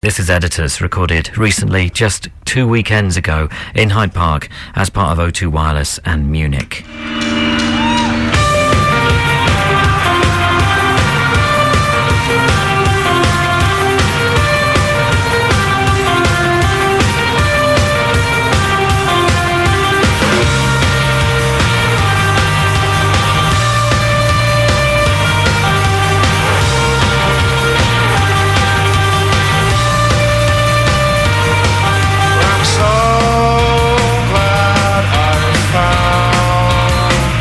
This is Editors, recorded recently, just 2 weekends ago, in Hyde Park, as part of O2 Wireless and Munich. I'm so glad I found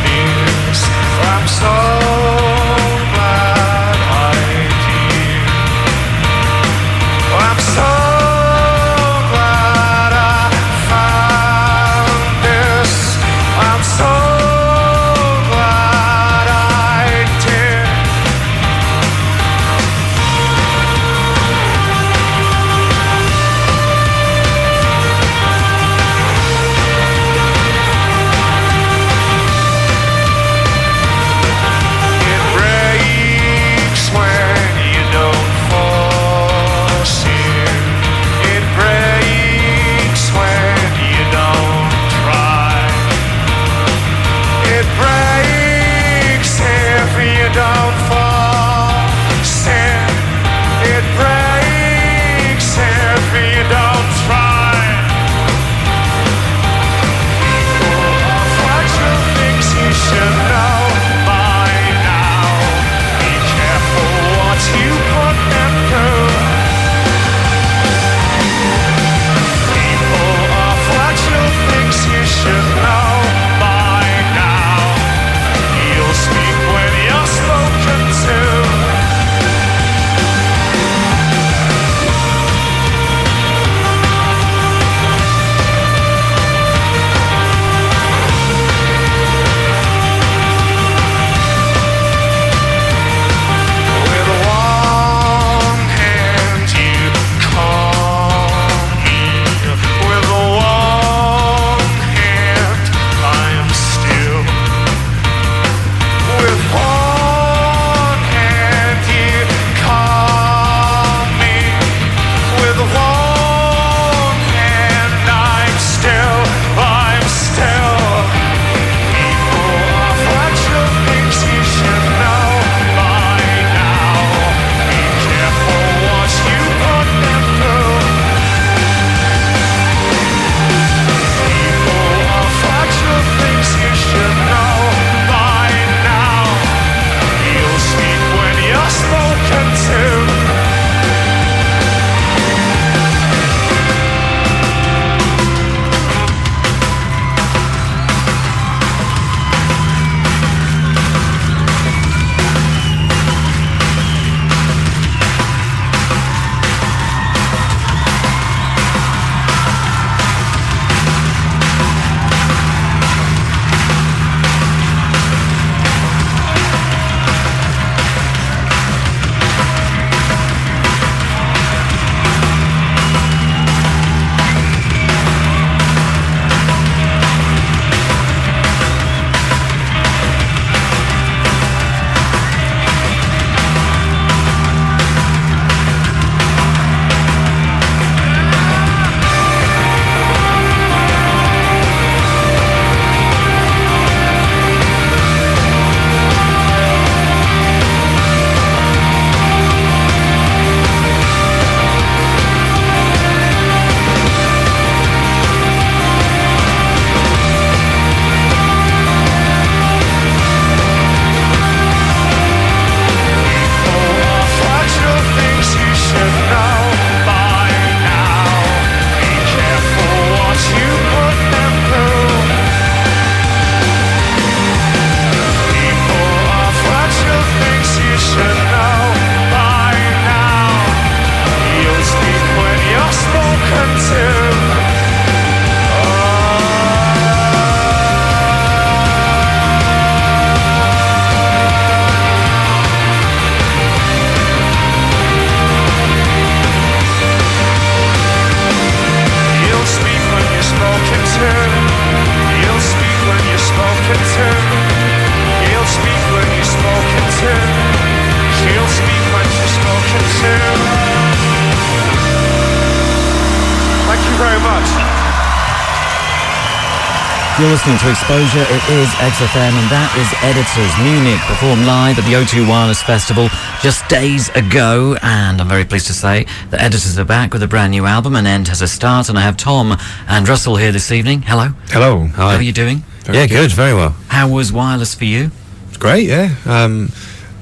You're listening to Xposure, it is XFM, and that is Editors. Munich performed live at the O2 Wireless Festival just days ago, and I'm very pleased to say that Editors are back with a brand new album, An End Has a Start, and I have Tom and Russell here this evening. Hello. Hello. Hi. How are you doing? Very good, very well. How was Wireless for you? It's great, yeah.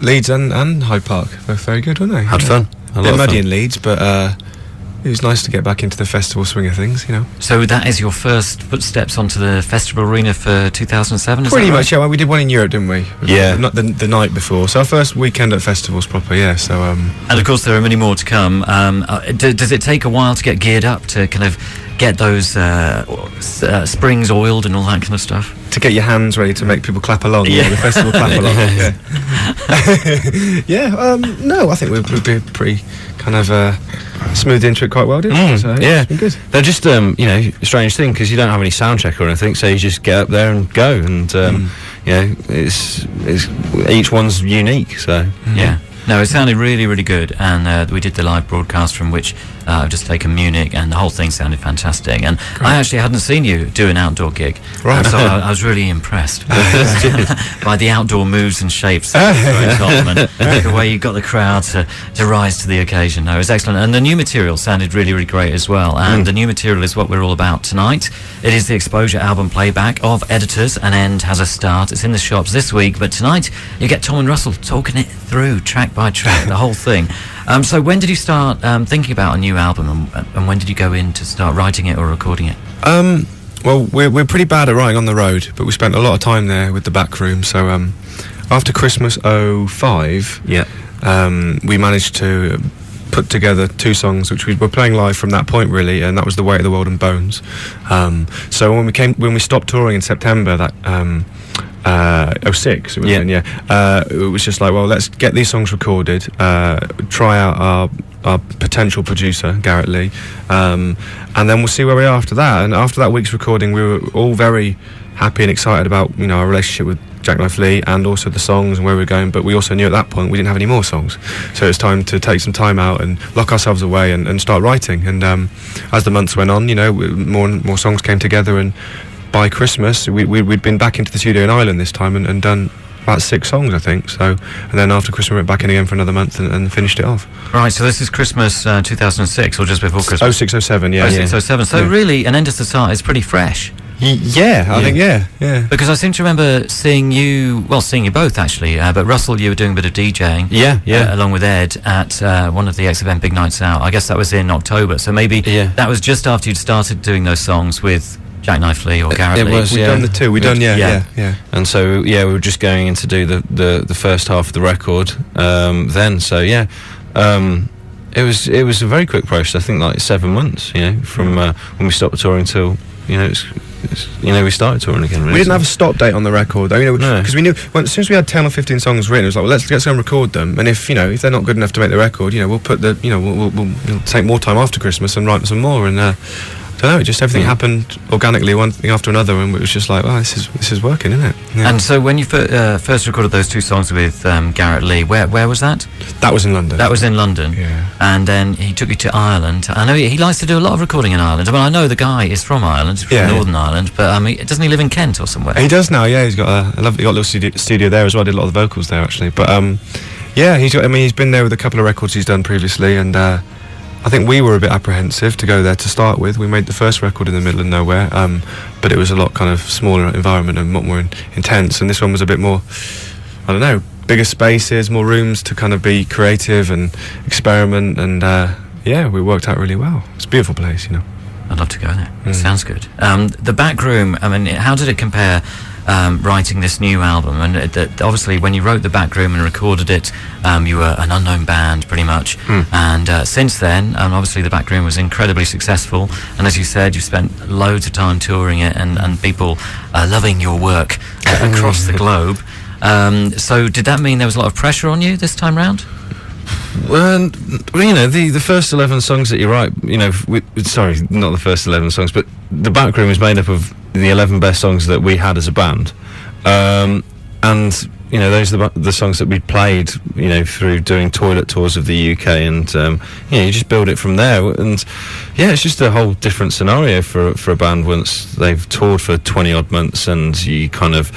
Leeds and Hyde Park, both very good, weren't they? Had fun. A bit muddy in Leeds, but it was nice to get back into the festival swing of things, you know. So that is your first footsteps onto the festival arena for 2007, is Pretty that right? much, yeah. Well, we did one in Europe, didn't we? Yeah. The night before. So our first weekend at festivals proper, yeah. So and of course there are many more to come. Does it take a while to get geared up to kind of get those springs oiled and all that kind of stuff? to get your hands ready to make people clap along, yeah, the festival clap along. No, I think we've been pretty kind of smoothed into it quite well, didn't we? So, yeah, it's been good. They're just a strange thing because you don't have any sound check or anything, so you just get up there and go, and it's each one's unique. So yeah. No, it sounded really, really good, and we did the live broadcast from which I've just taken Munich, and the whole thing sounded fantastic. And Great. I actually hadn't seen you do an outdoor gig, right? So I was really impressed by the outdoor moves and shapes of the way you got the crowd to rise to the occasion. No, it was excellent, and the new material sounded really, really great as well. And the new material is what we're all about tonight. It is the Xposure album playback of Editors. An End Has a Start. It's in the shops this week, but tonight you get Tom and Russell talking it through track by track, the whole thing. So when did you start thinking about a new album, and when did you go in to start writing it or recording it? Well, we're pretty bad at writing on the road, but we spent a lot of time there with the back room. So after Christmas '05, we managed to put together 2 songs which we were playing live from that point, really, and that was The Weight of the World and Bones. So when we stopped touring in September, that 06 it was then, it was just like, well, let's get these songs recorded, try out our potential producer Garrett Lee, and then we'll see where we are after that. And after that week's recording, we were all very happy and excited about our relationship with Jackknife Lee and also the songs and where we were going, but we also knew at that point we didn't have any more songs, so it's time to take some time out and lock ourselves away and start writing. And as the months went on, more and more songs came together, and by Christmas we'd been back into the studio in Ireland this time and done about 6 songs, I think. So, and then after Christmas we went back in again for another month and finished it off. Right, so this is Christmas 2006, or just before Christmas? 06, 07, yeah. 06, 07. So really, An End Has a Start is pretty fresh. Yeah, I think, yeah. Because I seem to remember seeing you both, actually, but Russell, you were doing a bit of DJing. Along with Ed at one of the XFM Big Nights Out. I guess that was in October, so maybe that was just after you'd started doing those songs with Jackknife Lee or Garrett Lee. We've done the 2, yeah. And so, we were just going in to do the first half of the record then, so it was a very quick process. I think like 7 months, from when we stopped touring till, we started touring again. Really. We didn't have a stop date on the record, though, because we knew as soon as we had 10 or 15 songs written, it was like, well, let's go and record them. And if they're not good enough to make the record, we'll put we'll take more time after Christmas and write some more. And I don't know, just everything happened organically, one thing after another, and it was just like, oh, this is working, isn't it? Yeah. And so when you first recorded those 2 songs with Garrett Lee, where was that? That was in London. That was in London. Yeah. And then he took you to Ireland. I know he likes to do a lot of recording in Ireland. I mean, I know the guy is from Ireland, from Northern Ireland, but doesn't he live in Kent or somewhere? He does now, yeah. He's got a little studio there as well. I did a lot of the vocals there, actually. But he's been there with a couple of records he's done previously, and I think we were a bit apprehensive to go there to start with. We made the first record in the middle of nowhere, but it was a lot kind of smaller environment and a lot more intense. And this one was a bit more, I don't know, bigger spaces, more rooms to kind of be creative and experiment. And we worked out really well. It's a beautiful place, I'd love to go there. It sounds good. The back room, I mean, how did it compare writing this new album? And obviously when you wrote The Back Room and recorded it, you were an unknown band pretty much, and since then obviously The Back Room was incredibly successful, and as you said, you've spent loads of time touring it and people loving your work across the globe. So did that mean there was a lot of pressure on you this time round? Well, the first 11 songs that you write, sorry, not the first 11 songs, but The Back Room is made up of the 11 best songs that we had as a band. And, you know, those are the songs that we played, you know, through doing toilet tours of the UK, and you know, you just build it from there. And yeah, it's just a whole different scenario for a band once they've toured for 20 odd months and you kind of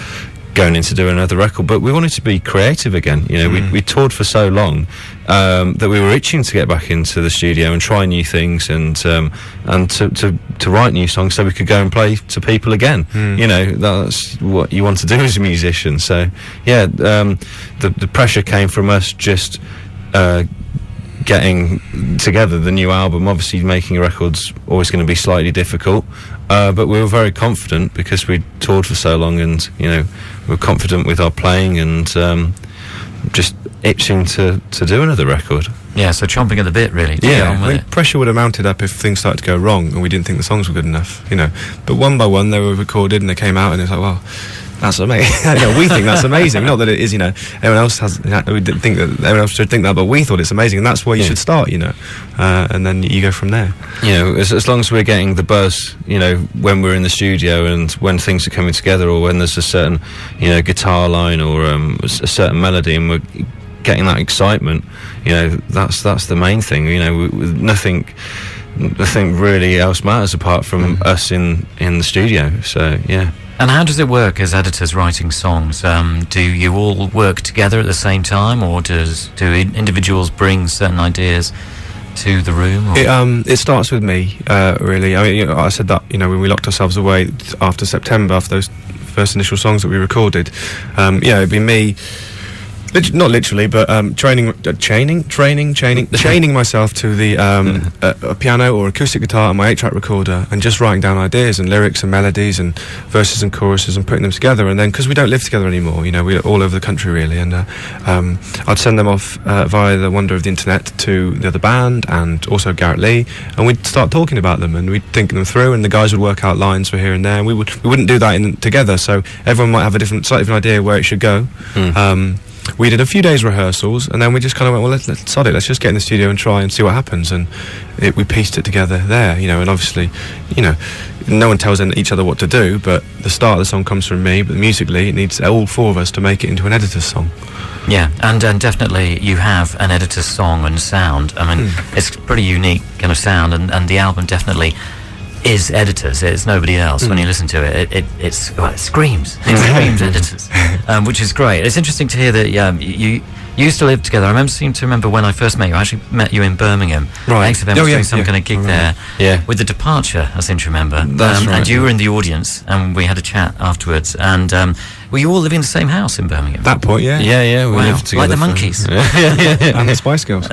going in to do another record. But we wanted to be creative again. You know, we toured for so long that we were itching to get back into the studio and try new things, and to write new songs so we could go and play to people again. You know, that's what you want to do as a musician. So yeah, the pressure came from us just getting together the new album. Obviously making a record's always going to be slightly difficult, but we were very confident because we'd toured for so long, and you know, we were confident with our playing, and just itching to do another record. Yeah, so chomping at the bit, really. Pressure would have mounted up if things started to go wrong and we didn't think the songs were good enough, you know. But one by one they were recorded and they came out, and it's like, well, that's amazing. You know, we think that's amazing. Not that it is, you know, everyone else has. We didn't think that everyone else should think that, but we thought it's amazing, and that's where you should start, you know. And then you go from there. You know, as long as we're getting the buzz, you know, when we're in the studio and when things are coming together, or when there's a certain, you know, guitar line or a certain melody, and we're getting that excitement, you know, that's the main thing. You know, nothing really else matters apart from us in the studio. So yeah. And how does it work as editors writing songs? Do you all work together at the same time, or do individuals bring certain ideas to the room? Or? It starts with me, really. I mean, you know, I said that, you know, when we locked ourselves away after September, after those first initial songs that we recorded, yeah, it'd be me. Not literally, but chaining myself to the a piano or acoustic guitar and my 8-track recorder, and just writing down ideas and lyrics and melodies and verses and choruses and putting them together. And then, because we don't live together anymore, you know, we're all over the country really, and I'd send them off via the wonder of the internet to the other band and also Garrett Lee, and we'd start talking about them and we'd think them through, and the guys would work out lines for here and there, and we wouldn't do that together, so everyone might have a slightly different idea where it should go. We did a few days rehearsals, and then we just kind of went, well, let's sod it, let's just get in the studio and try and see what happens. And we pieced it together there, you know. And obviously, you know, no one tells each other what to do, but the start of the song comes from me, but musically it needs all four of us to make it into an editor's song. Yeah, and definitely you have an editor's song and sound. I mean, it's a pretty unique kind of sound, and the album definitely is editors. It's nobody else. When you listen to it, it screams. It screams editors, which is great. It's interesting to hear that you used to live together. I seem to remember when I first met you. I actually met you in Birmingham. Right. XFM was doing some kind of gig there. Yeah. With The Departure, I seem to remember. That's right. And you were in the audience, and we had a chat afterwards. And were you all living in the same house in Birmingham? At that point, yeah. Yeah, we lived together. Like the Monkees. And the Spice Girls.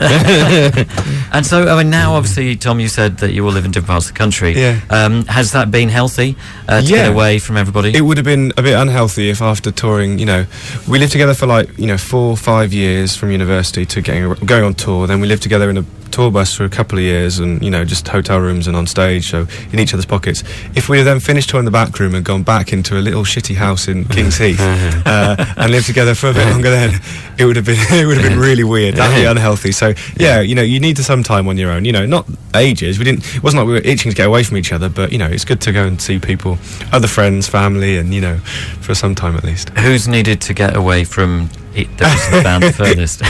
And so, I mean, now obviously, Tom, you said that you all live in different parts of the country. Yeah. Has that been healthy to get away from everybody? It would have been a bit unhealthy if after touring, you know, we lived together for 4 or 5 years from university to going on tour. Then we lived together in a tour bus for a couple of years, and you know, just hotel rooms and on stage, so in each other's pockets. If we had then finished touring the back room and gone back into a little shitty house in King's Heath and lived together for a bit longer, then it would have been really weird. That'd be unhealthy. So yeah, you know, you need some time on your own. You know, not ages. It wasn't like we were itching to get away from each other, but you know, it's good to go and see people, other friends, family, and you know, for some time at least. Who's needed to get away from the rest of the band furthest?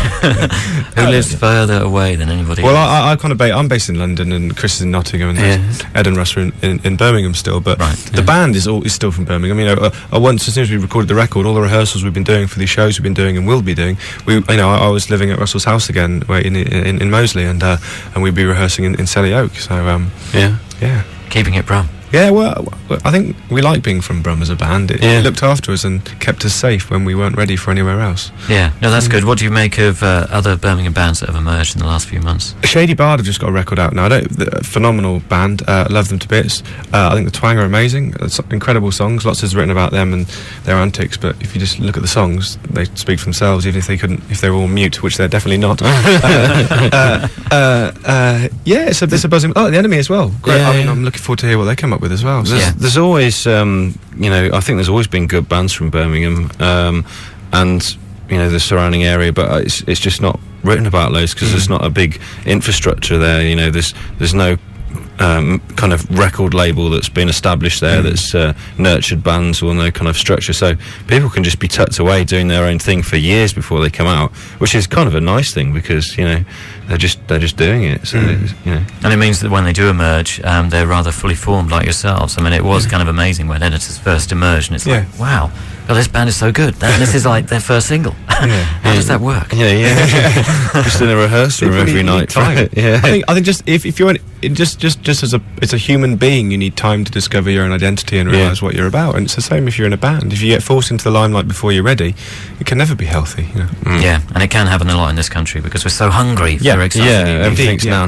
Who lives further away than anybody else? Well, I'm based in London, and Chris is in Nottingham, and Ed and Russ are in Birmingham still. But the band is still from Birmingham. You know, once as soon as we recorded the record, all the rehearsals we've been doing for these shows we've been doing and will be doing, I was living at Russell's house again, in Moseley, and we'd be rehearsing in Selly Oak. So yeah, keeping it Brum. Yeah, well, I think we like being from Brum as a band. It looked after us and kept us safe when we weren't ready for anywhere else. Yeah, no, that's good. What do you make of other Birmingham bands that have emerged in the last few months? Shady Bard have just got a record out now. Phenomenal band. Love them to bits. I think the Twang are amazing. Incredible songs. Lots is written about them and their antics, but if you just look at the songs, they speak for themselves, even if they're all mute, which they're definitely not. Yeah, it's a buzzing. Oh, The Enemy as well. Great. Yeah, I mean, I'm looking forward to hear what they come up with as well. There's always, I think there's always been good bands from Birmingham, and you know, the surrounding area, but it's just not written about loads because there's not a big infrastructure there. You know, there's no kind of record label that's been established there, that's nurtured bands or no kind of structure, so people can just be tucked away doing their own thing for years before they come out, which is kind of a nice thing, because they're just doing it. So and it means that when they do emerge, they're rather fully formed, like yourselves. I mean, it was kind of amazing when Editors first emerged, and it's like, wow, this band is so good. This is like their first single. How does that work? Just in a rehearsal room every night. Time. I think just if you're just as a human being, you need time to discover your own identity and realise what you're about. And it's the same if you're in a band. If you get forced into the limelight before you're ready, it can never be healthy. Yeah, and it can happen a lot in this country because we're so hungry for exciting. Everything's now.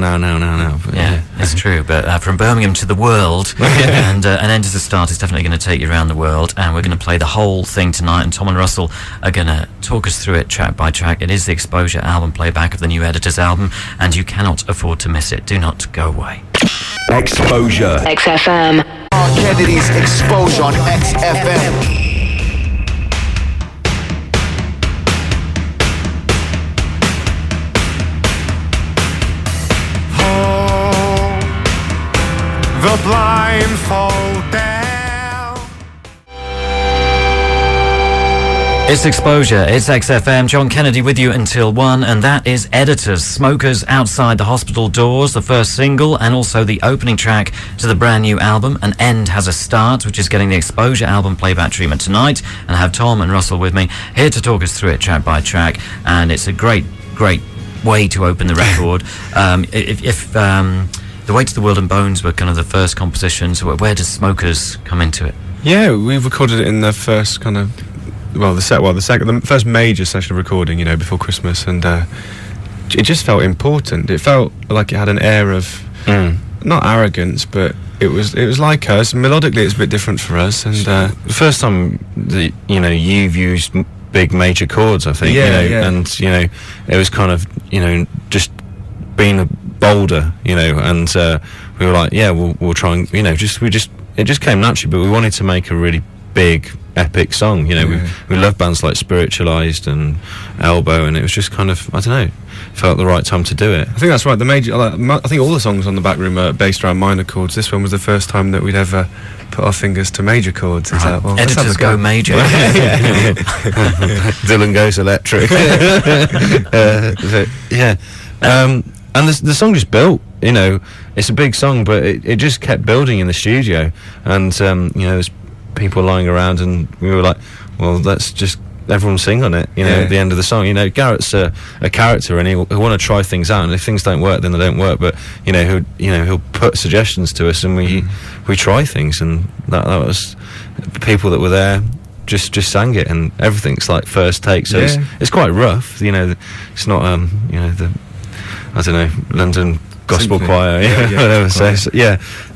But it's true. But from Birmingham to the world, and Enter the Start is definitely going to take you around the world, and we're going to play the whole thing tonight. And Tom and Russell are going to talk us through it track by track. It is the Xposure album playback of the new Editors album, and you cannot afford to miss it. Do not go away. Xposure. XFM. Kennedy's Xposure on XFM. The blindfold down. It's Xposure, it's XFM, John Kennedy with you until 1, and that is Editors, Smokers Outside the Hospital Doors, the first single, and also the opening track to the brand new album, An End Has a Start, which is getting the Xposure album playback treatment tonight, and I have Tom and Russell with me here to talk us through it track by track, and it's a great way to open the record. If The Way to the World and Bones were kind of the first compositions, where does Smokers come into it? Yeah, we recorded it in the first kind of, the first major session of recording, before Christmas, and it just felt important. It felt like it had an air of not arrogance, but it was like us. Melodically, it's a bit different for us, and the first time that you've used big major chords, I think, and it was kind of just being bolder, and we were like, we'll try and it just came naturally, but we wanted to make a really big epic song. We love bands like Spiritualized and Elbow, and it was just kind of, I don't know, felt the right time to do it. I think that's right. I think all the songs on the back room are based around minor chords. This one was the first time that we'd ever put our fingers to major chords. Right. Editors go major. Dylan goes electric. And the song just built. It's a big song, but it just kept building in the studio, and there's people lying around, and we were like, well, let's just everyone sing on it, at the end of the song. Garrett's a character, and he'll want to try things out, and if things don't work, then they don't work, but he'll put suggestions to us, and we try things, and that was the people that were there just sang it, and everything's like first take, so it's quite rough. It's not the, I don't know, London gospel choir, whatever. So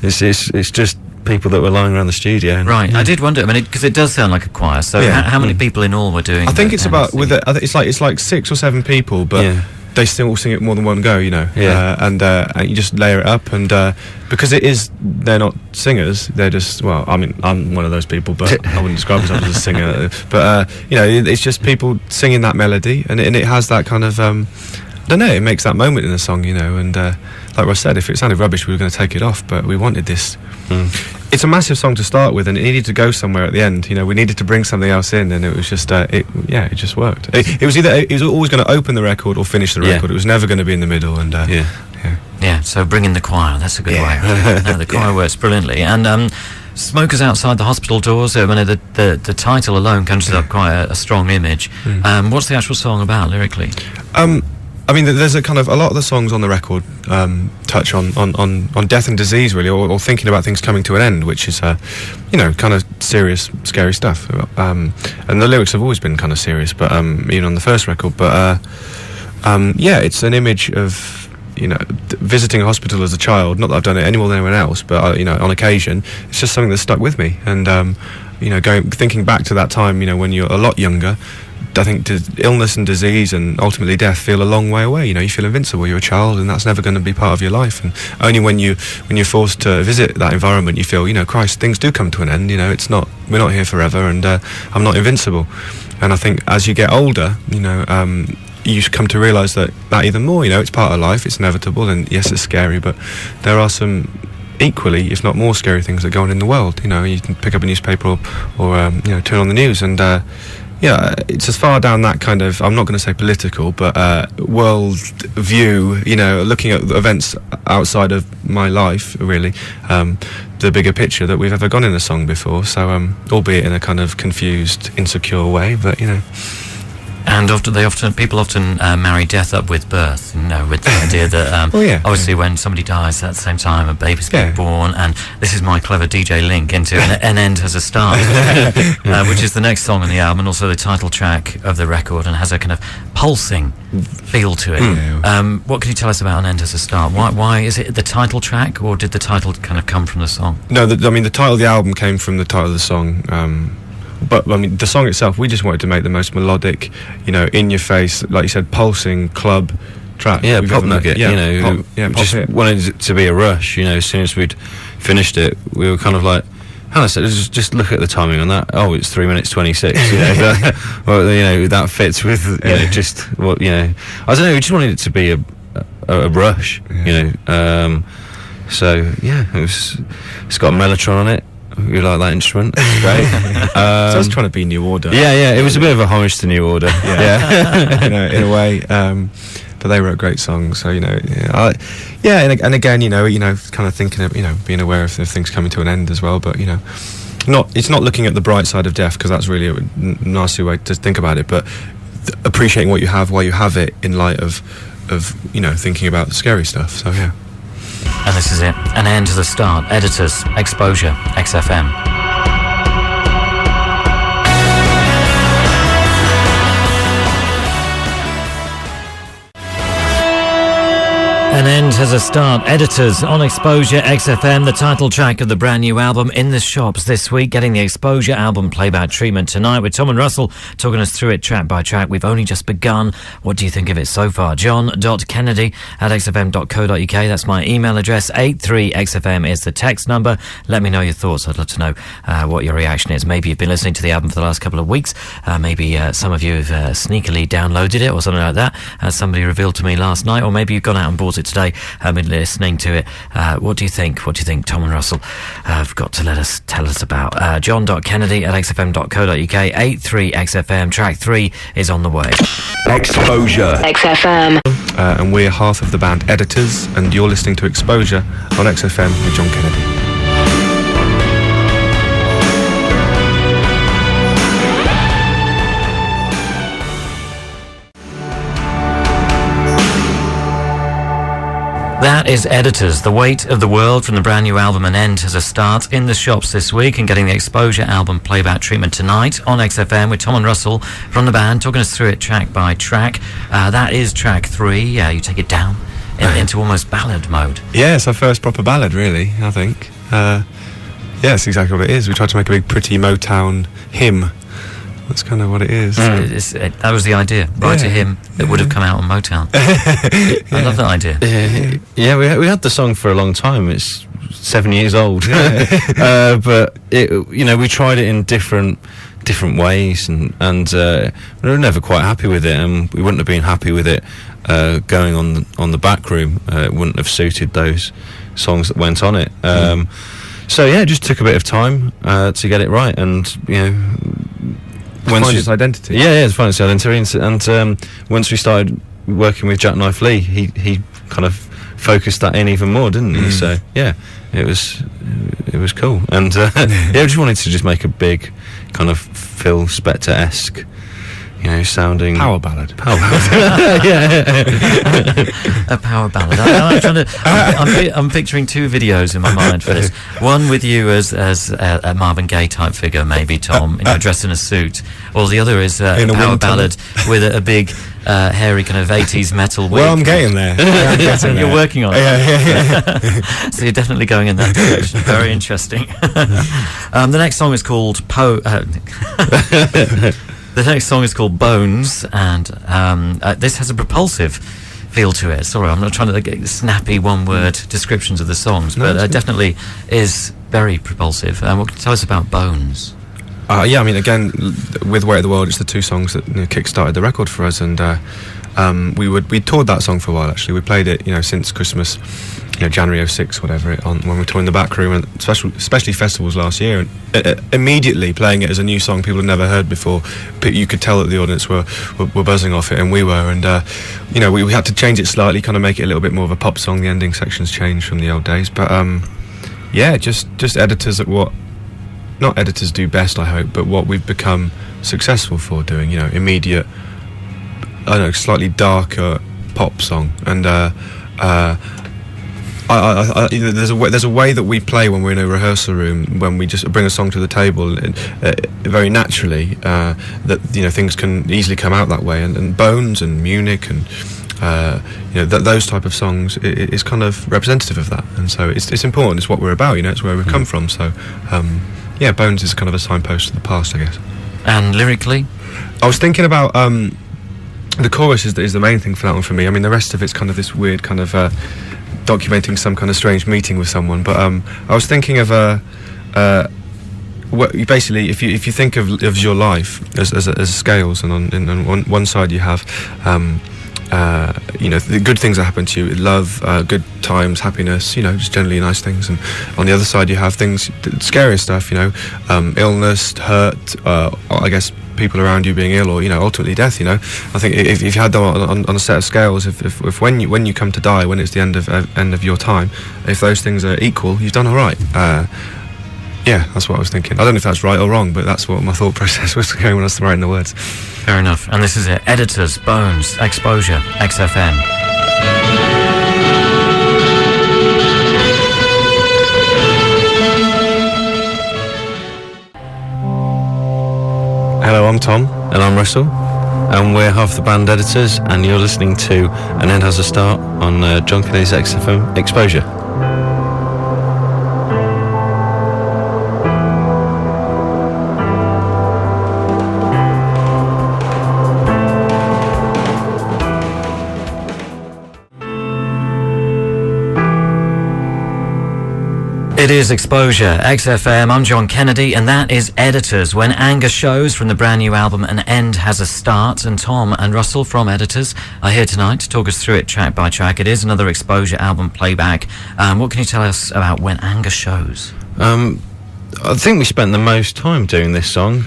it's just people that were lying around the studio. Right, I did wonder. I mean, because it does sound like a choir. So how many people in all were doing? I think it's about it's like 6 or 7 people, but they still sing it more than one go. And you just layer it up, and because they're not singers. They're just I'm one of those people, but I wouldn't describe myself as a singer. But it's just people singing that melody, and it has that kind of. I don't know, it makes that moment in the song, and like Ross said, if it sounded rubbish, we were going to take it off, but we wanted this. It's a massive song to start with, and it needed to go somewhere at the end. We needed to bring something else in, and it was just, it just worked. It was always going to open the record or finish the record. It was never going to be in the middle, and so bring in the choir, that's a good way. No, the choir works brilliantly, and Smokers Outside the Hospital Doors, the title alone conjures up quite a strong image. What's the actual song about, lyrically? I mean, there's a lot of the songs on the record touch on death and disease, really, or thinking about things coming to an end, which is, kind of serious, scary stuff. And the lyrics have always been kind of serious, but even on the first record. But it's an image of visiting a hospital as a child. Not that I've done it any more than anyone else, but on occasion, it's just something that stuck with me. And thinking back to that time, when you're a lot younger. I think illness and disease and ultimately death feel a long way away. You feel invincible. You're a child, and that's never going to be part of your life. And only when you're forced to visit that environment, you feel, Christ, things do come to an end. We're not here forever, and I'm not invincible. And I think as you get older, you come to realise that even more. It's part of life. It's inevitable, and yes, it's scary, but there are some equally, if not more, scary things that go on in the world. You know, you can pick up a newspaper or you know, turn on the news, and yeah, it's as far down that kind of, I'm not going to say political, but world view, you know, looking at events outside of my life, really, the bigger picture that we've ever gone in a song before. So, albeit in a kind of confused, insecure way, but, you know. And people often marry death up with birth, you know, with the idea that obviously when somebody dies at the same time, a baby's being born, and this is my clever DJ link into an end has a start, which is the next song on the album, and also the title track of the record, and has a kind of pulsing feel to it. What can you tell us about An End Has a Start? Why is it the title track, or did the title kind of come from the song? No, I mean, the title of the album came from the title of the song. But I mean, the song itself, we just wanted to make the most melodic, you know, in your face, like you said, pulsing club track. Yeah, pop nugget. Yeah, you know, just wanted it to be a rush. You know, as soon as we'd finished it, we were kind of like, Hannah said, just look at the timing on that. Oh, it's 3 minutes 26. You know, well, you know, that fits with you know, just what, you know. I don't know. We just wanted it to be a rush. You know, so yeah, it's got a mellotron on it. We like that instrument. It's great. So I was trying to be New Order. Yeah. It was a bit of a homage to New Order. Yeah. You know, in a way. But they wrote great songs. So, you know, and again, you know, kind of thinking of, you know, being aware of things coming to an end as well. But, you know, it's not looking at the bright side of death, because that's really a nasty way to think about it. But appreciating what you have while you have it, in light of you know, thinking about the scary stuff. So yeah. And this is it. An End to the Start. Editors, Xposure, XFM. An End Has a Start. Editors on Xposure XFM, the title track of the brand new album in the shops this week. Getting the Xposure album playback treatment tonight with Tom and Russell talking us through it track by track. We've only just begun. What do you think of it so far? john.kennedy@xfm.co.uk. That's my email address. 83XFM is the text number. Let me know your thoughts. I'd love to know what your reaction is. Maybe you've been listening to the album for the last couple of weeks. Maybe some of you have sneakily downloaded it or something like that, as somebody revealed to me last night. Or maybe you've gone out and bought it today. I've been listening to it. What do you think? What do you think? Tom and Russell have got to tell us about. john.kennedy@xfm.co.uk. 83XFM. Track 3 is on the way. Xposure. XFM. And we're half of the band Editors, and you're listening to Xposure on XFM with John Kennedy. That is Editors, The Weight of the World, from the brand new album An End Has a Start, in the shops this week, and getting the Xposure album playback treatment tonight on XFM with Tom and Russell from the band, talking us through it track by track. That is track 3. You take it down into almost ballad mode. Yeah, it's our first proper ballad, really, I think. Yeah, it's exactly what it is. We tried to make a big, pretty Motown hymn. That's kind of what it is. That was the idea. Write a hymn that would have come out on Motown. I love that idea. Yeah, we had the song for a long time. It's 7 years old. But you know, we tried it in different ways, and we were never quite happy with it, and we wouldn't have been happy with it going on the back room. It wouldn't have suited those songs that went on it. So yeah, it just took a bit of time to get it right, and you know, find its identity. Yeah, it's find its identity, and once we started working with Jackknife Lee, he kind of focused that in even more, didn't he? So yeah, it was cool, and yeah, we just wanted to just make a big kind of Phil Spector-esque, you know, sounding power ballad. A power ballad. I'm picturing 2 videos in my mind for this. One with you as a Marvin Gaye type figure, maybe Tom, you know, dressed in a suit, or the other is a power ballad with a big hairy kind of 80s metal wig. Well, I'm getting there. You're working on it. Yeah. So you're definitely going in that direction. Very interesting. The next song is called The next song is called Bones, and this has a propulsive feel to it. Sorry, I'm not trying to get snappy one-word descriptions of the songs, but definitely is very propulsive. What can you tell us about Bones? Yeah, I mean, again, with Weight of the World, it's the 2 songs that, you know, kick-started the record for us, and we toured that song for a while, actually. We played it, you know, since Christmas January '06, whatever, when we were touring the back room, and especially festivals last year, and immediately playing it as a new song people had never heard before, but you could tell that the audience were buzzing off it, and we were, and we had to change it slightly, kind of make it a little bit more of a pop song. The ending sections changed from the old days, but just editors at what not editors do best, I hope, but what we've become successful for doing, immediate, I don't know, slightly darker pop song. And there's a way that we play when we're in a rehearsal room, when we just bring a song to the table, very naturally, that things can easily come out that way. And Bones and Munich and those type of songs is kind of representative of that. And so it's important. It's what we're about. It's where we've come from. So Bones is kind of a signpost to the past, I guess. And lyrically, I was thinking about the chorus is the main thing for that one for me. I mean, the rest of it's kind of this weird kind of documenting some kind of strange meeting with someone. But I was thinking of basically, if you think of your life as scales, and on one side you have the good things that happen to you, love, good times, happiness, just generally nice things, and on the other side you have things, scarier stuff, illness, hurt, I guess people around you being ill, or ultimately death. I think if you had them on a set of scales, if when you come to die, when it's the end of your time, if those things are equal, you've done all right. Yeah, that's what I was thinking. I don't know if that's right or wrong, but that's what my thought process was going when I was writing the words. Fair enough. And this is it. Editors, Bones, Xposure, XFM. Hello, I'm Tom. And I'm Russell. And we're half the band Editors, and you're listening to An End Has a Start on John Kennedy's XFM Xposure. It is Xposure, XFM. I'm John Kennedy, and that is Editors, When Anger Shows, from the brand new album An End Has a Start. And Tom and Russell from Editors are here tonight to talk us through it track by track. It is another Xposure album playback. What can you tell us about When Anger Shows? I think we spent the most time doing this song.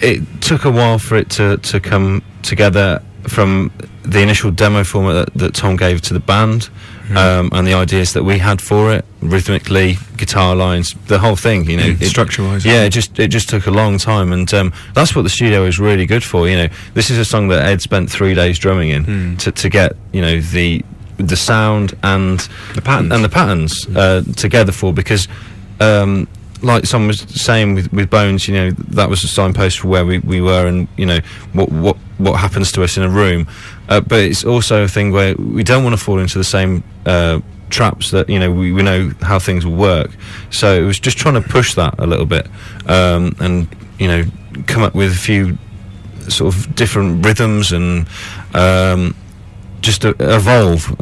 It took a while for it to come together from the initial demo format that Tom gave to the band. And the ideas that we had for it, rhythmically, guitar lines, the whole thing, structure-wise. Yeah, it just took a long time, and that's what the studio is really good for. This is a song that Ed spent 3 days drumming in to get the sound and the patterns together for, because like someone was saying with Bones, that was a signpost for where we were, and what happens to us in a room. But it's also a thing where we don't want to fall into the same traps that we know how things will work. So it was just trying to push that a little bit, and come up with a few sort of different rhythms and just evolve.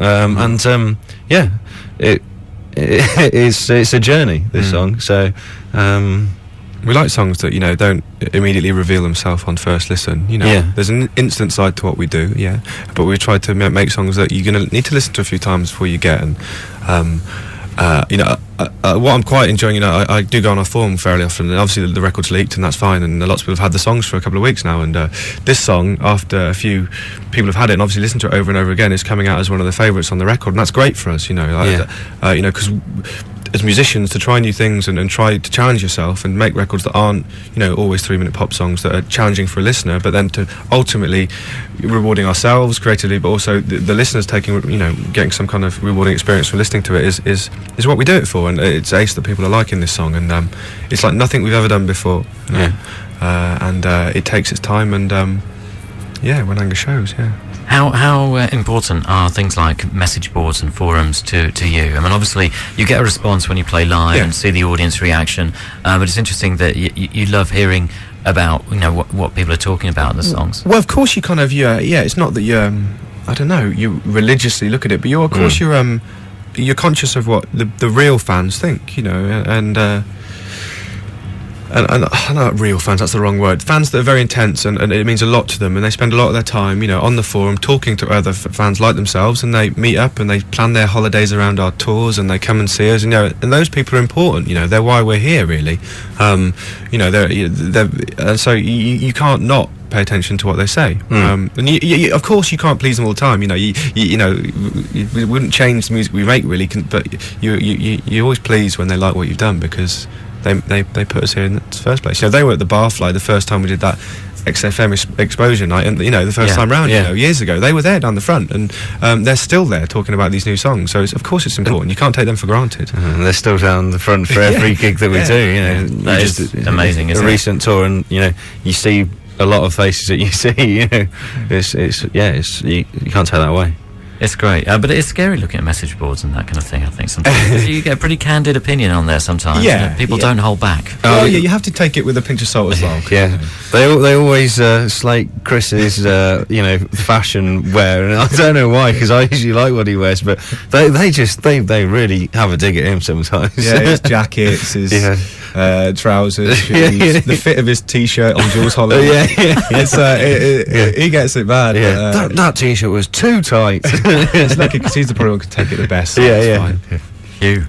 It's a journey, this song. So we like songs that don't immediately reveal themselves on first listen. There's an instant side to what we do, but we try to make songs that you're going to need to listen to a few times before you get. And what I'm quite enjoying, I do go on a forum fairly often, and obviously the record's leaked, and that's fine, and lots of people have had the songs for a couple of weeks now, and this song, after a few people have had it and obviously listened to it over and over again, is coming out as one of the favourites on the record, and that's great for us, because as musicians, to try new things and try to challenge yourself and make records that aren't always 3-minute pop songs that are challenging for a listener, but then to ultimately rewarding ourselves creatively, but also the listeners taking getting some kind of rewarding experience from listening to it is what we do it for. And it's ace that people are liking this song, and it's like nothing we've ever done before, and it takes its time, and When Anger Shows. How important are things like message boards and forums to you? I mean, obviously you get a response when you play live and see the audience reaction, but it's interesting that you love hearing about what people are talking about in the songs. Well, of course you kind of it's not that you religiously look at it, but of course you're conscious of what the real fans think, and not real fans, that's the wrong word. Fans that are very intense and it means a lot to them, and they spend a lot of their time, on the forum talking to other fans like themselves, and they meet up and they plan their holidays around our tours, and they come and see us, and those people are important. They're why we're here, really. And so you can't not pay attention to what they say. And you, of course, you can't please them all the time. We wouldn't change the music we make, really, but you're always pleased when they like what you've done, because they put us here in the first place. They were at the Barfly the first time we did that XFM Xposure night, and the first time round, years ago, they were there down the front, and they're still there talking about these new songs. So of course it's important. You can't take them for granted. And they're still down the front for every gig that we do. That is amazing. A recent tour, and you see a lot of faces that you see. You can't take that away. It's great, but it's scary looking at message boards and that kind of thing, I think, sometimes. 'Cause you get a pretty candid opinion on there sometimes. People don't hold back. You have to take it with a pinch of salt as well. They always slate Chris's fashion wear, and I don't know why, because I usually like what he wears, but they really have a dig at him sometimes. His jackets, his trousers, shoes, the fit of his t-shirt on Jules Holland. He gets it bad. That t-shirt was too tight. It's lucky because he's the probably one who can take it the best. So fine. You.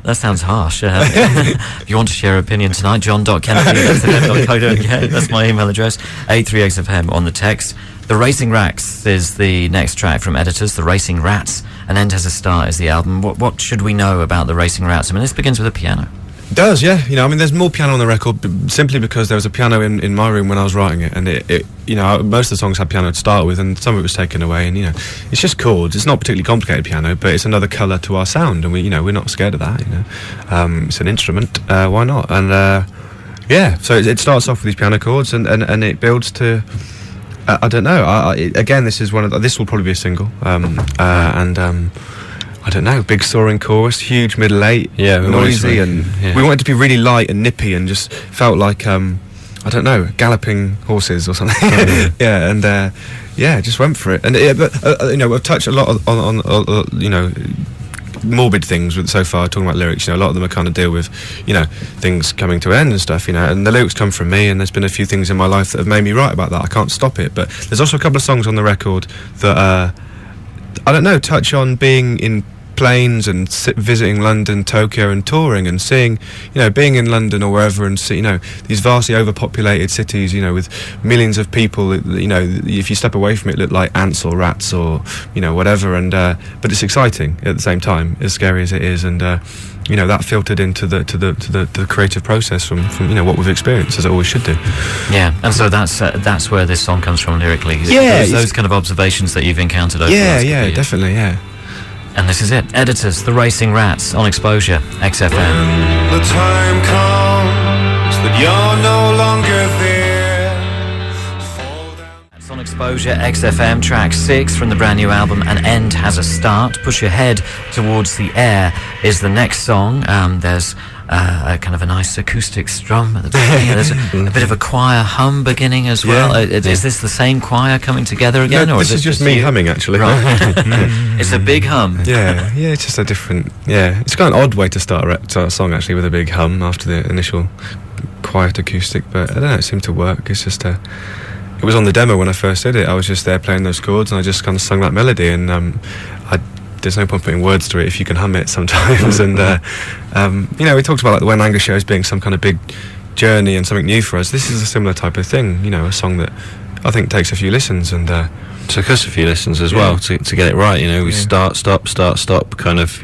That sounds harsh. If you want to share an opinion tonight, john.kennedy@xfm.co.uk. That's my email address. 83XFM on the text. The Racing Rats is the next track from Editors. The Racing Rats. An End Has a Start is the album. What should we know about the Racing Rats? This begins with a piano. It does, yeah. There's more piano on the record simply because there was a piano in my room when I was writing it, and it most of the songs had piano to start with, and some of it was taken away, and it's just chords. It's not particularly complicated piano, but it's another colour to our sound, and we're not scared of that. It's an instrument. Why not? And so it starts off with these piano chords, and it builds to. I don't know. Again, this will probably be a single, I don't know, big soaring chorus, huge middle eight, noisy, and we wanted to be really light and nippy, and just felt like I don't know, galloping horses or something. Just went for it. And I've touched a lot on morbid things so far, talking about lyrics. A lot of them are kind of deal with things coming to an end and stuff. And the lyrics come from me, and there's been a few things in my life that have made me write about that. I can't stop it. But there's also a couple of songs on the record that I don't know, touch on being in planes and visiting London, Tokyo, and touring and seeing, being in London or wherever, and see, these vastly overpopulated cities, with millions of people. If you step away from it, look like ants or rats or whatever. And but it's exciting at the same time, as scary as it is, and that filtered into the creative process from what we've experienced, as it always should do. Yeah, and so that's where this song comes from lyrically. Those kind of observations that you've encountered over the last couple of years. Definitely, yeah. And this is it. Editors, The Racing Rats on Xposure, XFM. When the time comes that you're no longer there, fall down. It's on Xposure, XFM, track 6 from the brand new album, An End Has a Start. Push Your Head Towards the Air is the next song. There's a kind of a nice acoustic strum at the beginning. There's a bit of a choir hum beginning as well. Is this the same choir coming together again? No, or this is just me humming, actually. Right. It's a big hum. Yeah, it's just a different. Yeah, it's kind of an odd way to start a song, actually, with a big hum after the initial quiet acoustic. But I don't know, it seemed to work. It's just it was on the demo when I first did it. I was just there playing those chords, and I just kind of sung that melody, and there's no point putting words to it if you can hum it sometimes. And we talked about the When Anger shows being some kind of big journey and something new for us. This is a similar type of thing, a song that I think takes a few listens, and took us a few listens as well to get it right. We start, stop, kind of,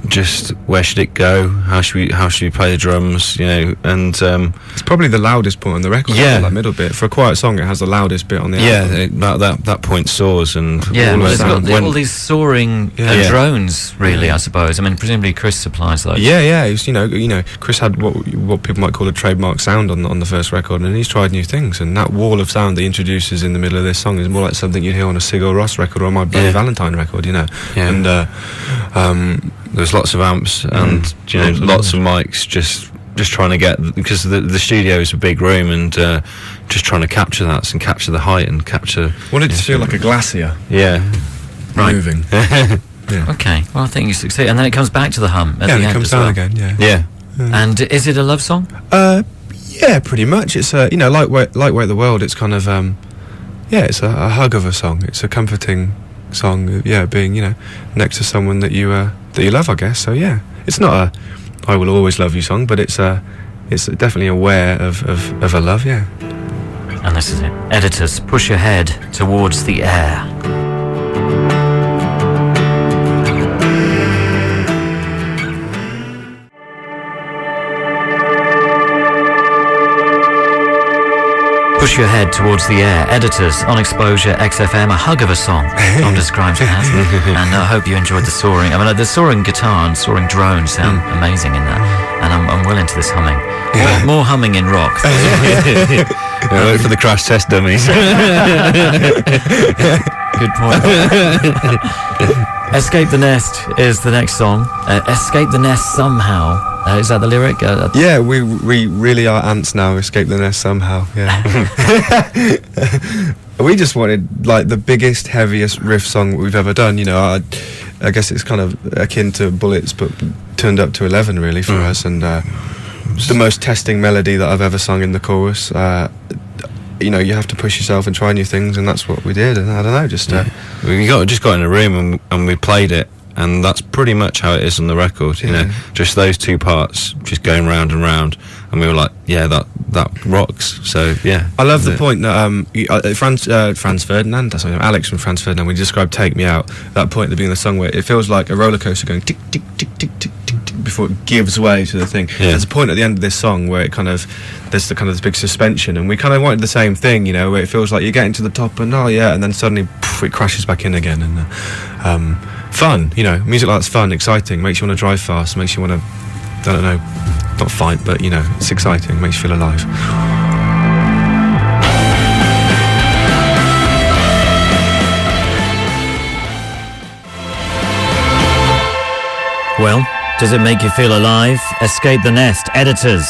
just where should it go? How should we play the drums? And it's probably the loudest point on the record. That middle bit for a quiet song. It has the loudest bit on the album. That point soars, and it's got all these soaring drones. Really, I suppose. Presumably Chris supplies those. He's, Chris had what people might call a trademark sound on the first record, and he's tried new things. And that wall of sound that he introduces in the middle of this song is more like something you'd hear on a Sigur Rós record or my Bloody Valentine record. And there's lots of amps and lots of mics just trying to get, because the studio is a big room, and just trying to capture that and capture the height and capture. Wanted it to feel like a glacier. Moving. Okay, well, I think you succeed, and then it comes back to the hum at the end. It comes down again. And is it a love song? Yeah, pretty much. It's a lightweight the world. It's kind of it's a hug of a song. It's a comforting song. Yeah, being next to someone that you love, I guess. So yeah, it's not a I will always love you song, but it's definitely aware of a love. Yeah. And this is it. Editors, push your head towards the air. Push your head towards the air. Editors on Xposure XFM, a hug of a song. Tom describes it as. And I hope you enjoyed the soaring. I mean, the soaring guitar and soaring drone sound amazing in that. And I'm well into this humming. More humming in rock. Wait for the crash test dummies. Good point. Escape the Nest is the next song. Escape the Nest somehow. Is that the lyric? Yeah, we really are ants now. Escape the nest somehow. Yeah. We just wanted like the biggest, heaviest riff song we've ever done. I guess it's kind of akin to Bullets, but turned up to 11 really for us, and the most testing melody that I've ever sung in the chorus. You have to push yourself and try new things, and that's what we did. And I don't know, we just got in a room and we played it. And that's pretty much how it is on the record, just those two parts just going round and round, and we were like, yeah, that rocks. So yeah, I love the point that Franz Ferdinand, that's Alex from Franz Ferdinand, we described "Take Me Out." That point at the beginning of the song where it feels like a roller coaster going tick tick tick tick tick tick tick before it gives way to the thing. Yeah. There's a point at the end of this song where there's this big suspension, and we kind of wanted the same thing, where it feels like you're getting to the top and and then suddenly it crashes back in again, and fun, music like that's fun, exciting, makes you want to drive fast, makes you want to, I don't know, not fight, but it's exciting, makes you feel alive. Well, does it make you feel alive? Escape the Nest, Editors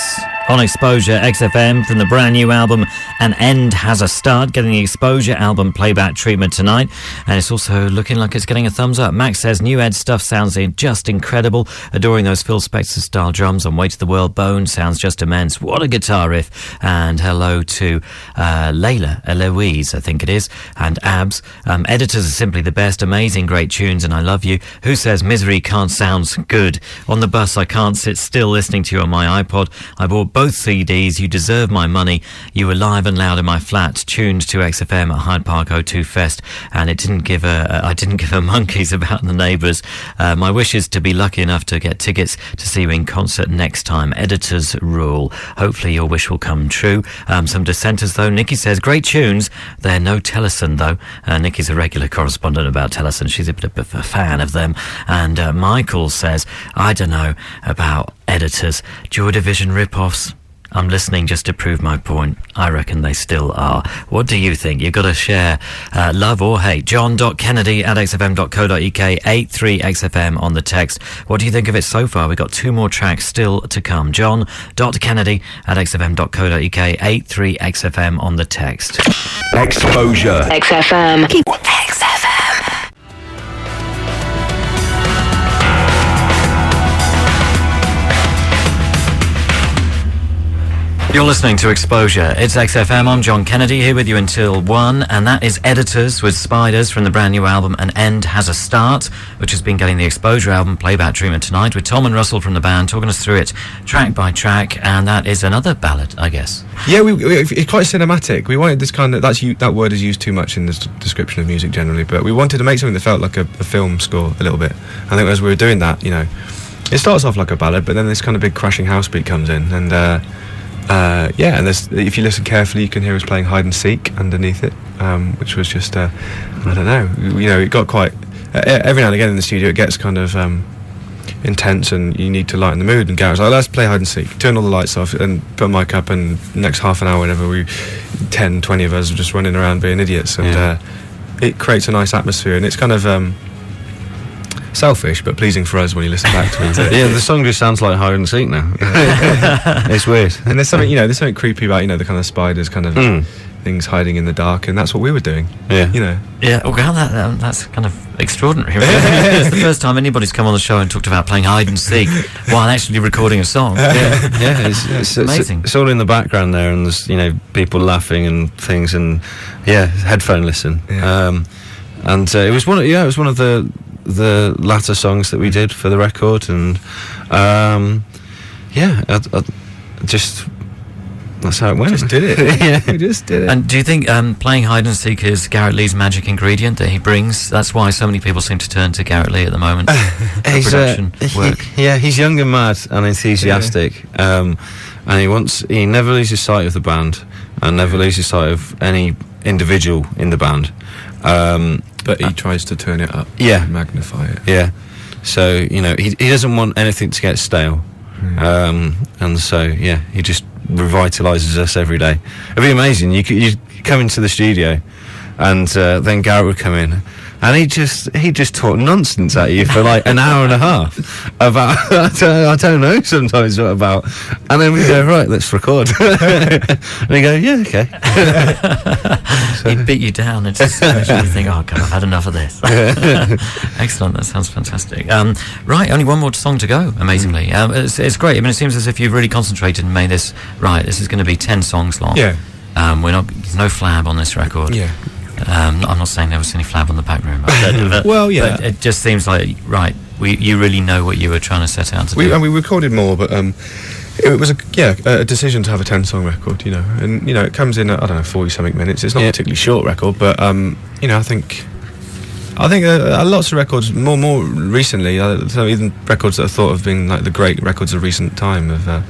on Xposure XFM from the brand new album An End Has a Start, getting the Xposure album playback treatment tonight, and it's also looking like it's getting a thumbs up. Max says new Ed stuff sounds just incredible, adoring those Phil Spector style drums on Way to the World. Bone sounds just immense, what a guitar riff. And hello to Eloise, I think it is, and Abs. Editors are simply the best, amazing, great tunes, and I love you. Who says Misery can't sound good? On the bus I can't sit still listening to you on my iPod. I bought both CDs. You deserve my money. You were live and loud in my flat, tuned to XFM at Hyde Park O2 Fest, and I didn't give a monkeys about the neighbours. My wish is to be lucky enough to get tickets to see you in concert next time. Editors rule. Hopefully your wish will come true. Some dissenters though. Nikki says great tunes. They're no Tellison though. Nikki's a regular correspondent about Tellison. She's a bit of a fan of them. And Michael says, I don't know about Editors. Joy Division rip-offs. I'm listening just to prove my point. I reckon they still are. What do you think? You've got to share love or hate. john.kennedy@xfm.co.uk, 83XFM on the text. What do you think of it so far? We've got 2 more tracks still to come. john.kennedy@xfm.co.uk, 83XFM on the text. Xposure. XFM. You're listening to Xposure. It's XFM. I'm John Kennedy, here with you until 1, and that is Editors with Spiders from the brand new album An End Has a Start, which has been getting the Xposure album playback treatment tonight with Tom and Russell from the band talking us through it track by track, and that is another ballad, I guess. Yeah, it's quite cinematic. We wanted this kind of, that word is used too much in the description of music generally, but we wanted to make something that felt like a film score a little bit. I think as we were doing that, it starts off like a ballad, but then this kind of big crashing house beat comes in, and and if you listen carefully, you can hear us playing hide and seek underneath it, which was just I don't know, it got quite every now and again in the studio it gets kind of intense, and you need to lighten the mood, and Garrett's like, let's play hide and seek, turn all the lights off and put a mic up, and next half an hour whenever 10-20 of us are just running around being idiots, and it creates a nice atmosphere, and it's kind of selfish but pleasing for us when you listen back to it. Yeah, the song just sounds like hide and seek now. It's weird. And there's something creepy about the kind of spiders kind of things hiding in the dark, and that's what we were doing. Yeah. You know. Yeah, well, that's kind of extraordinary. Really. It's the first time anybody's come on the show and talked about playing hide and seek while actually recording a song. Yeah, it's amazing. It's all in the background there, and there's people laughing and things, and headphone listen. Yeah. And it was one of the latter songs that we did for the record, and I just. That's how it went. Just did it. Yeah. We just did it. And do you think playing hide and seek is Garrett Lee's magic ingredient that he brings? That's why so many people seem to turn to Garrett Lee at the moment for production work. He's young and mad and enthusiastic, and he never loses sight of the band and never loses sight of any individual in the band. But he tries to turn it up. Yeah. Magnify it. Yeah. So he doesn't want anything to get stale, and so he just revitalises us every day. It'd be amazing. You come into the studio, and then Garrett would come in, and he just talk nonsense at you for like an hour and a half about I don't know sometimes what about, and then we go, right, let's record, and he go, yeah, okay. So he'd beat you down and just actually think, oh God, I've had enough of this. Excellent, that sounds fantastic. Right, only one more song to go, amazingly. It's great. I mean, it seems as if you've really concentrated and made this, right, this is going to be 10 songs long. Yeah. There's no flab on this record. Yeah. I'm not saying there was any flab on the back room. But, Well, yeah. But it just seems like, right, you really know what you were trying to set out to do. And we recorded more, but it was a decision to have a 10-song record, and it comes in at, I don't know, 40-something minutes. It's not a particularly short record, but I think lots of records more recently, so even records that are thought of being like the great records of recent time have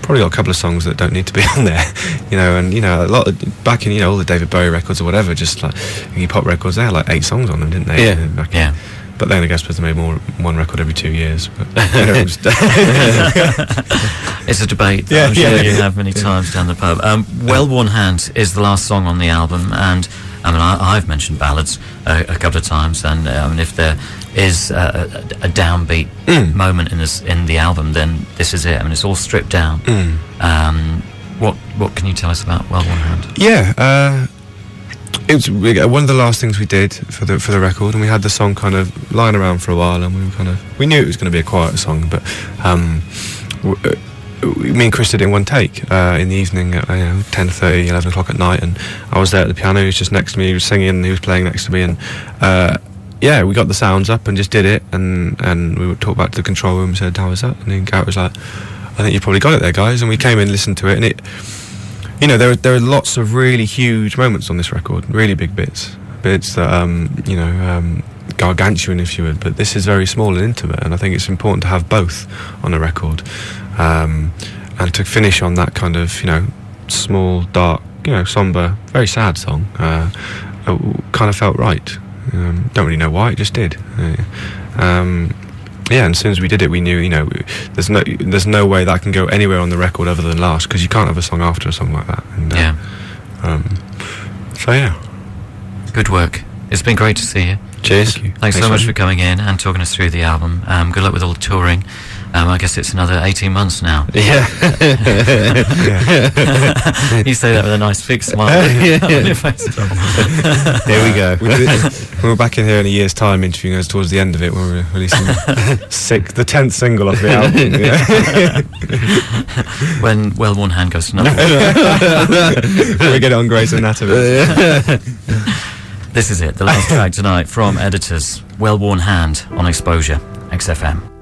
probably got a couple of songs that don't need to be on there, and a lot of, back in all the David Bowie records or whatever, just like Iggy Pop records, they had like 8 songs on them, didn't they? Yeah. But then I guess they made one record every 2 years. But, it's a debate that I'm sure you have many times down the pub. Well Worn Hand is the last song on the album, and I mean I've mentioned ballads a couple of times, and if there is a downbeat moment in the album, then this is it. I mean, it's all stripped down. What can you tell us about Well Worn Hand? Yeah. It was one of the last things we did for the record, and we had the song kind of lying around for a while, and we knew it was going to be a quieter song, but me and Chris did it in one take in the evening at 10:30, 11 o'clock at night, and I was there at the piano. He was just next to me. He was singing, and he was playing next to me, and we got the sounds up and just did it, and we would talk back to the control room and said, "How was that?" And then Garrett was like, "I think you probably got it there, guys." And we came in, listened to it, and it. There are lots of really huge moments on this record, really big bits that gargantuan, if you would. But this is very small and intimate, and I think it's important to have both on a record, and to finish on that kind of small, dark, somber, very sad song. Kind of felt right. Don't really know why, it just did. And as soon as we did it, we knew, there's no way that can go anywhere on the record other than last, because you can't have a song after a song like that. And, Good work. It's been great to see you. Cheers. Thanks so much for coming in and talking us through the album. Good luck with all the touring. I guess it's another 18 months now. Yeah. You say that with a nice big smile on your face. Here we go. We were back in here in a year's time interviewing us towards the end of it, when we were releasing the 10th single off the album. When Well Worn Hand goes to nothing. We get it on Grey's Anatomy. This is it, the last track tonight from Editors, Well Worn Hand on Xposure, XFM.